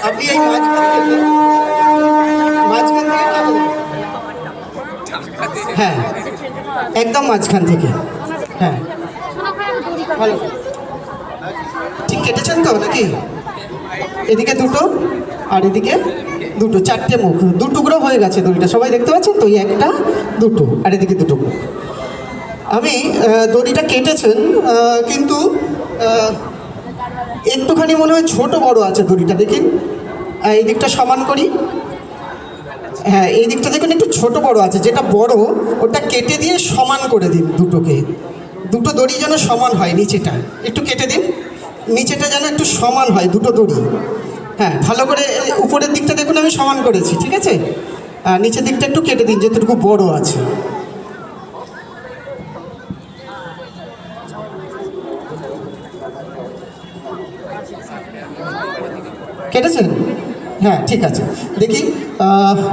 আপনি এই মাঝখান থেকে টানুন। হ্যাঁ, একদম মাঝখান থেকে। হ্যাঁ, ভালো। ঠিক কেটেছেন তো নাকি? এদিকে দুটো আর এদিকে দুটো, চারটে মুখ, দু টুকরো হয়ে গেছে দড়িটা, সবাই দেখতে পাচ্ছেন তো? এই একটা, দুটো, আর এদিকে দুটো মুখ। আমি দড়িটা কেটেছেন, কিন্তু একটুখানি মনে হয় ছোট বড় আছে দড়িটা, দেখুন। এই দিকটা সমান করি। হ্যাঁ, এই দিকটা দেখুন একটু ছোট বড় আছে, যেটা বড় ওটা কেটে দিয়ে সমান করে দিন দুটোকে। দুটো দড়ি যেন সমান হয়, নিচেটা একটু কেটে দিন, নিচেটা যেন একটু সমান হয় দুটো দড়ি। হ্যাঁ, ভালো করে উপরের দিকটা দেখুন আমি সমান করেছি, ঠিক আছে? আর নিচের দিকটা একটু কেটে দিন, যেটুকু বড় আছে। কেটেছেন? হ্যাঁ, ঠিক আছে। দেখি,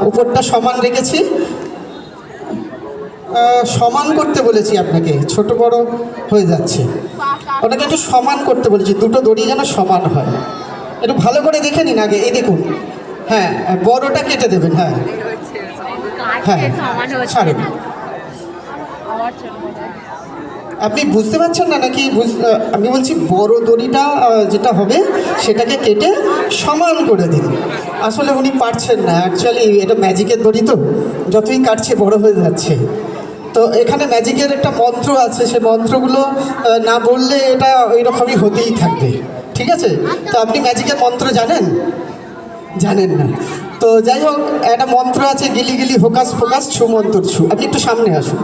উপরটা সমান রেখেছি। সমান করতে বলেছি আপনাকে, ছোট বড় হয়ে যাচ্ছে। ওটাকে একটু সমান করতে বলেছি, দুটো দড়ি যেন সমান হয়। একটু ভালো করে দেখে নিন আগে। এই দেখুন, হ্যাঁ, বড়টা কেটে দেবেন। হ্যাঁ হ্যাঁ, ছাড়ুন। আপনি বুঝতে পারছেন না নাকি? আমি বলছি বড় দড়িটা যেটা হবে সেটাকে কেটে সমান করে দিন। আসলে উনি পারছেন না, অ্যাকচুয়ালি এটা ম্যাজিকের দড়ি তো, যতই কাটছে বড় হয়ে যাচ্ছে। তো এখানে ম্যাজিকের একটা মন্ত্র আছে, সে মন্ত্রগুলো না বললে এটা ওই রকমই হতেই থাকবে, ঠিক আছে? তো আপনি ম্যাজিকের মন্ত্র জানেন? জানেন না? তো যাই হোক, একটা মন্ত্র আছে, গিলি গিলি হোকাস ফোকাস ছু মন্তর ছু। আপনি একটু সামনে আসুন।